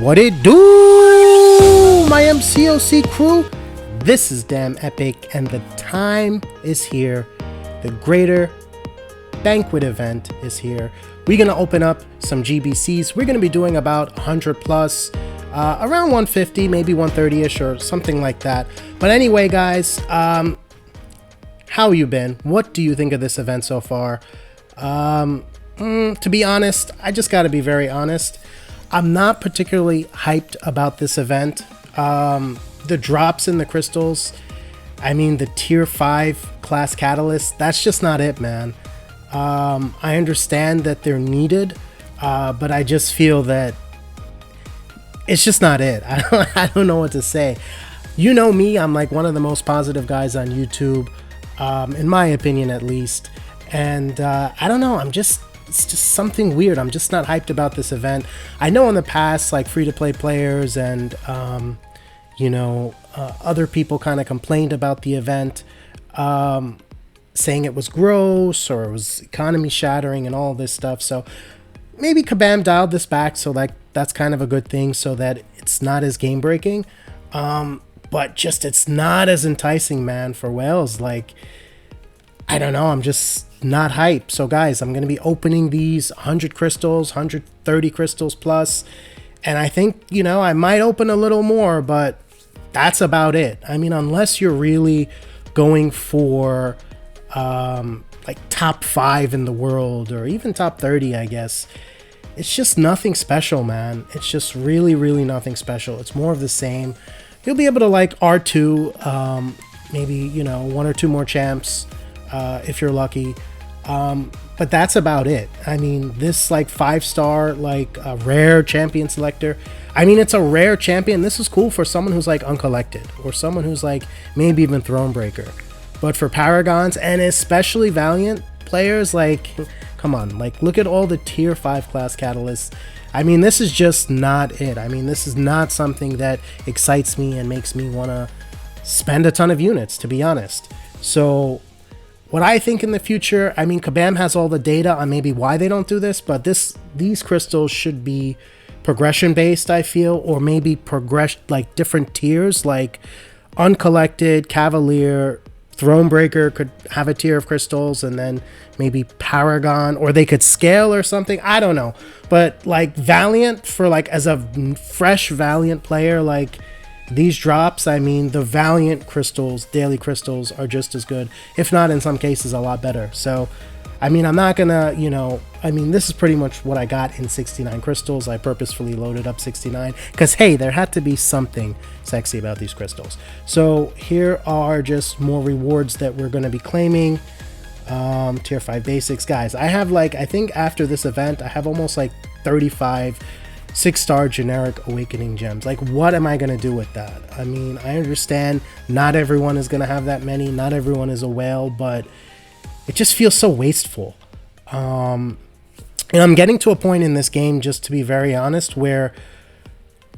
What it do, my MCOC crew? This is Damn Epic, and the time is here. The Greater Banquet event is here. We're going to open up some GBCs. We're going to be doing about 100 plus, around 150, maybe 130-ish or something like that. But anyway, guys, how you been? What do you think of this event so far? To be honest, I just got to be very honest. I'm not particularly hyped about this event. The drops in the crystals, I mean, the tier 5 class catalysts, that's just not it, man. I understand that they're needed, but I just feel that it's just not it. I don't know what to say. You know me, I'm like one of the most positive guys on YouTube, in my opinion at least. And I don't know, it's just something weird. I'm just not hyped about this event. I know in the past, like free-to-play players and other people kind of complained about the event, saying it was gross or it was economy shattering and all this stuff. So maybe Kabam dialed this back, so like that's kind of a good thing, so that it's not as game breaking. But just it's not as enticing, man, for whales. Like, I don't know, I'm just not hype. So guys, I'm going to be opening these 100 crystals, 130 crystals plus, and I think, I might open a little more, but that's about it. I mean, unless you're really going for like top 5 in the world, or even top 30, I guess, it's just nothing special, man. It's just really nothing special. It's more of the same. You'll be able to like R2, maybe, 1 or 2 more champs, if you're lucky, but that's about it. I mean, this like 5-star, like a rare champion selector, I mean, it's a rare champion. This is cool for someone who's like uncollected, or someone who's like maybe even Thronebreaker. But for Paragons, and especially Valiant players, like, come on, like, look at all the tier 5 class catalysts. I mean, this is just not it. I mean, this is not something that excites me and makes me want to spend a ton of units, to be honest. So what I think in the future, I mean, Kabam has all the data on maybe why they don't do this, but these crystals should be progression based, I feel, or maybe progress like different tiers, like uncollected, Cavalier, Thronebreaker could have a tier of crystals, and then maybe Paragon, or they could scale or something. I don't know, but like Valiant, for like as a fresh Valiant player, like these drops, I mean, the Valiant crystals, daily crystals, are just as good, if not in some cases a lot better. So I mean, I'm not gonna, I mean, this is pretty much what I got in 69 crystals. I purposefully loaded up 69 because, hey, there had to be something sexy about these crystals. So here are just more rewards that we're going to be claiming. Tier 5 basics. Guys, I have like, I think after this event, I have almost like 35 6-star generic awakening gems. Like, what am I going to do with that? I mean, I understand not everyone is going to have that many. Not everyone is a whale, but it just feels so wasteful. And I'm getting to a point in this game, just to be very honest, where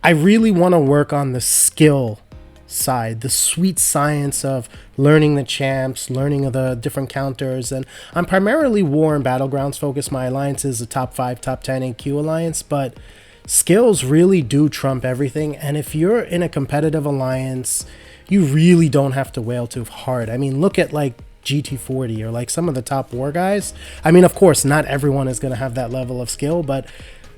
I really want to work on the skill side, the sweet science of learning the champs, learning of the different counters. And I'm primarily War and Battlegrounds focused. My alliance is a top 5, top 10 AQ alliance, but skills really do trump everything. And if you're in a competitive alliance, you really don't have to whale too hard. I mean, look at like GT40 or like some of the top war guys. I mean, of course, not everyone is going to have that level of skill, but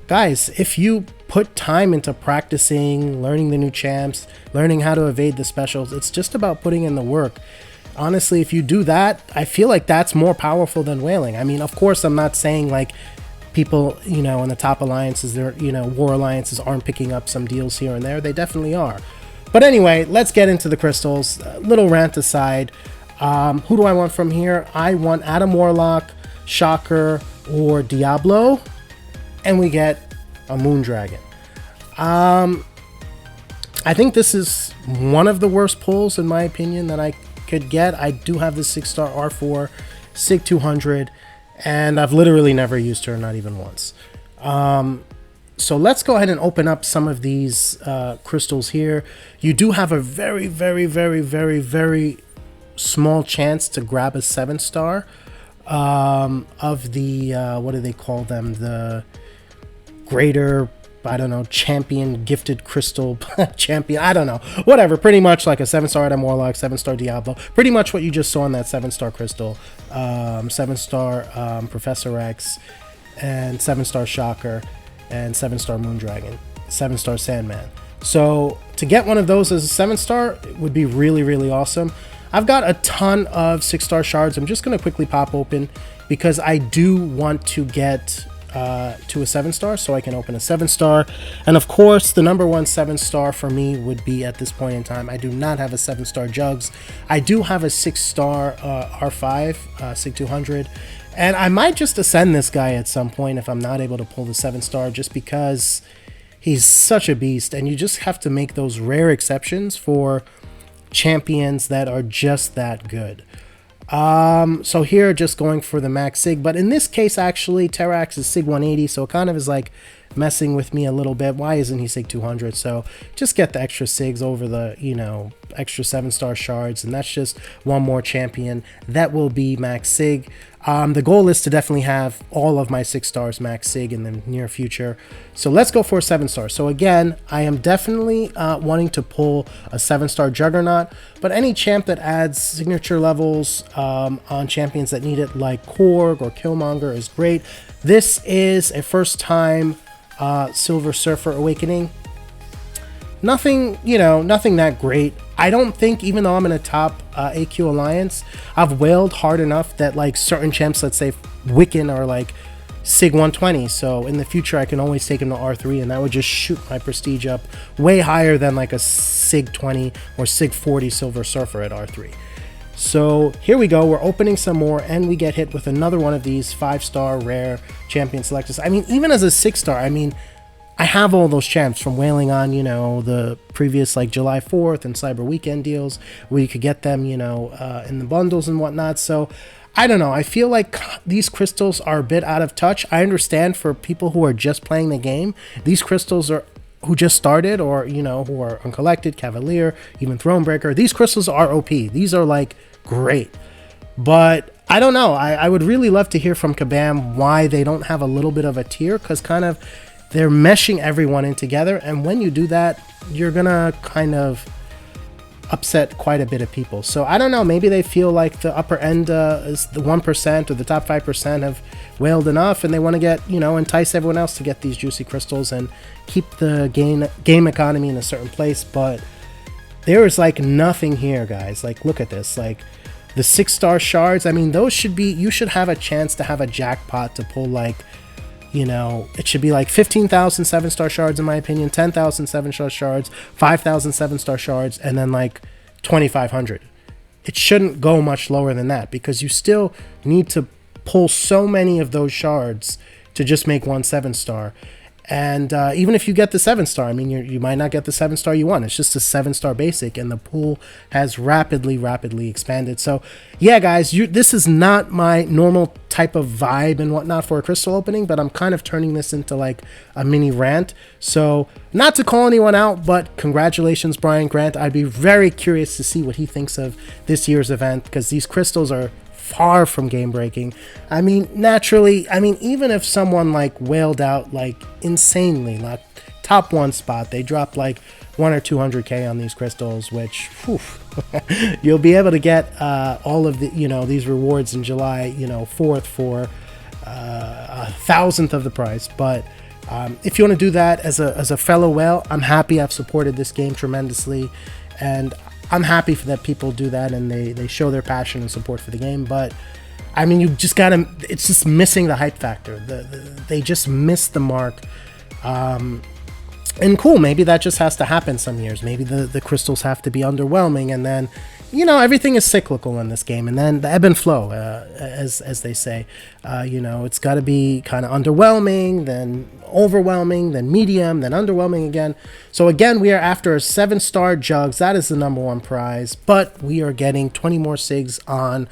guys, if you put time into practicing, learning the new champs, learning how to evade the specials, it's just about putting in the work. Honestly, if you do that, I feel like that's more powerful than whaling. I mean, of course, I'm not saying like people, in the top alliances, war alliances aren't picking up some deals here and there. They definitely are. But anyway, let's get into the crystals. Little rant aside, who do I want from here? I want Adam Warlock, Shocker, or Diablo, and we get a Moondragon. I think this is one of the worst pulls, in my opinion, that I could get. I do have the 6-star R4, SIG 200, and I've literally never used her, not even once. So let's go ahead and open up some of these crystals here. You do have a very small chance to grab a 7-star of the what do they call them, the Greater I don't know, champion gifted crystal champion. I don't know, whatever. Pretty much like a 7-star Adam Warlock, 7-star Diablo. Pretty much what you just saw in that 7-star crystal, 7-star Professor X, and 7-star Shocker, and 7-star Moondragon, 7-star Sandman. So to get one of those as a 7-star would be really, really awesome. I've got a ton of 6-star shards. I'm just going to quickly pop open because I do want to get to a 7-star so I can open a 7-star. And of course, the number one 7-star for me would be at this point in time. I do not have a 7-star Jugs. I do have a 6-star R5, Sig 200. And I might just ascend this guy at some point if I'm not able to pull the 7-star, just because he's such a beast. And you just have to make those rare exceptions for champions that are just that good. So here just going for the max Sig, but in this case actually Terrax is Sig 180, so it kind of is like messing with me a little bit. Why isn't he Sig 200? So just get the extra Sigs over the, you know, extra 7-star shards, and that's just one more champion that will be max Sig. The goal is to definitely have all of my 6 stars max Sig in the near future. So let's go for a 7-star. So again, I am definitely wanting to pull a 7-star Juggernaut, but any champ that adds signature levels on champions that need it, like Korg or Killmonger, is great. This is a first time Silver Surfer Awakening. Nothing, you know, nothing that great. I don't think, even though I'm in a top AQ alliance, I've wailed hard enough that like certain champs, let's say Wiccan, are like Sig 120. So in the future, I can always take him to R3, and that would just shoot my prestige up way higher than like a Sig 20 or Sig 40 Silver Surfer at R3. So here we go. We're opening some more, and we get hit with another one of these 5-star rare champion selectors. I mean, even as a 6-star, I mean, I have all those champs from whaling on, you know, the previous like July 4th and Cyber Weekend deals where you could get them, you know, in the bundles and whatnot. So I don't know. I feel like these crystals are a bit out of touch. I understand for people who are just playing the game, these crystals are who just started, or, you know, who are Uncollected, Cavalier, even Thronebreaker. These crystals are OP. These are like great. But I don't know. I would really love to hear from Kabam why they don't have a little bit of a tier, because kind of they're meshing everyone in together, and when you do that, you're gonna kind of upset quite a bit of people. So I don't know, maybe they feel like the upper end is the 1% or the top 5% have whaled enough, and they want to get, you know, entice everyone else to get these juicy crystals and keep the game economy in a certain place. But there is like nothing here, guys. Like, look at this. Like the 6-star shards, I mean, those should be, you should have a chance to have a jackpot to pull, like, you know, it should be like 15,000 7-star shards in my opinion, 10,000 7-star shards, 5,000 7-star shards, and then like 2,500. It shouldn't go much lower than that, because you still need to pull so many of those shards to just make one 7-star. And even if you get the 7-star, I mean, you might not get the 7-star you want. It's just a 7-star basic, and the pool has rapidly expanded. So yeah, guys, this is not my normal type of vibe and whatnot for a crystal opening, but I'm kind of turning this into like a mini rant. So not to call anyone out, but congratulations, Brian Grant. I'd be very curious to see what he thinks of this year's event, because these crystals are far from game breaking. I mean, naturally, I mean, even if someone like whaled out like insanely, like top 1 spot, they dropped like 100 or 200k on these crystals, which whew, you'll be able to get all of the, you know, these rewards in July, you know, 4th for a thousandth of the price. But if you want to do that as a fellow whale, I'm happy. I've supported this game tremendously, and I'm happy for that people do that, and they show their passion and support for the game. But I mean, you just gotta, it's just missing the hype factor. They just missed the mark. And cool, maybe that just has to happen some years. Maybe the crystals have to be underwhelming, and then, you know, everything is cyclical in this game, and then the ebb and flow, as they say. You know, it's got to be kind of underwhelming, then overwhelming, then medium, then underwhelming again. So again, we are after a 7-star Jugs. That is the number 1 prize, but we are getting 20 more Sigs on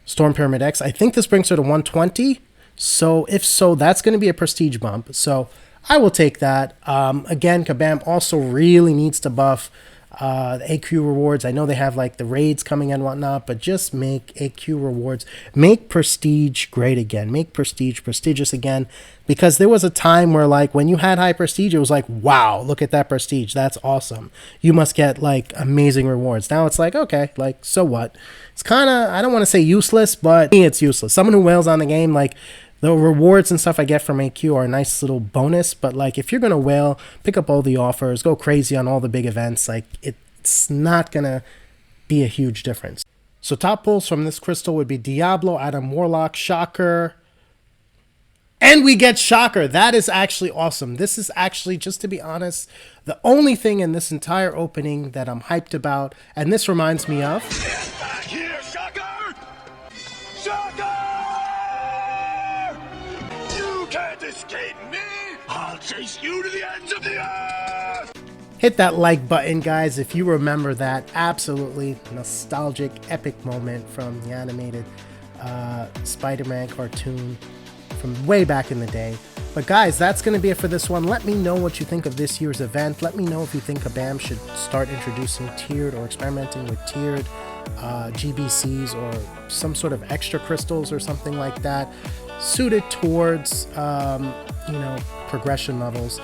Storm Pyramid X. I think this brings her to 120. So if so, that's going to be a prestige bump. So I will take that. Again, Kabam also really needs to buff the AQ rewards. I know they have like the raids coming and whatnot, but just make AQ rewards, make prestige great again, make prestige prestigious again, because there was a time where like when you had high prestige, it was like, wow, look at that prestige, that's awesome, you must get like amazing rewards. Now it's like, okay, like so what? It's kind of, I don't want to say useless, but it's useless. Someone who wails on the game, like the rewards and stuff I get from AQ are a nice little bonus, but like if you're gonna whale, pick up all the offers, go crazy on all the big events, like it's not gonna be a huge difference. So top pulls from this crystal would be Diablo, Adam Warlock, Shocker, and we get Shocker. That is actually awesome. This is actually, just to be honest, the only thing in this entire opening that I'm hyped about, and this reminds me of... Get back here, Shocker! Shocker! You can't escape me! I'll chase you to the ends of the earth! Hit that like button, guys, if you remember that absolutely nostalgic, epic moment from the animated Spider-Man cartoon from way back in the day. But guys, that's going to be it for this one. Let me know what you think of this year's event. Let me know if you think Kabam should start introducing tiered or experimenting with tiered GBCs or some sort of extra crystals or something like that, suited towards, progression levels.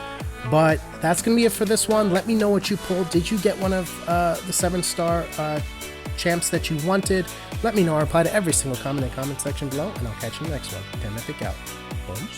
But that's going to be it for this one. Let me know what you pulled. Did you get one of the 7-star champs that you wanted? Let me know. I'll reply to every single comment in the comment section below, and I'll catch you in the next one. Damn Epic out. Boom.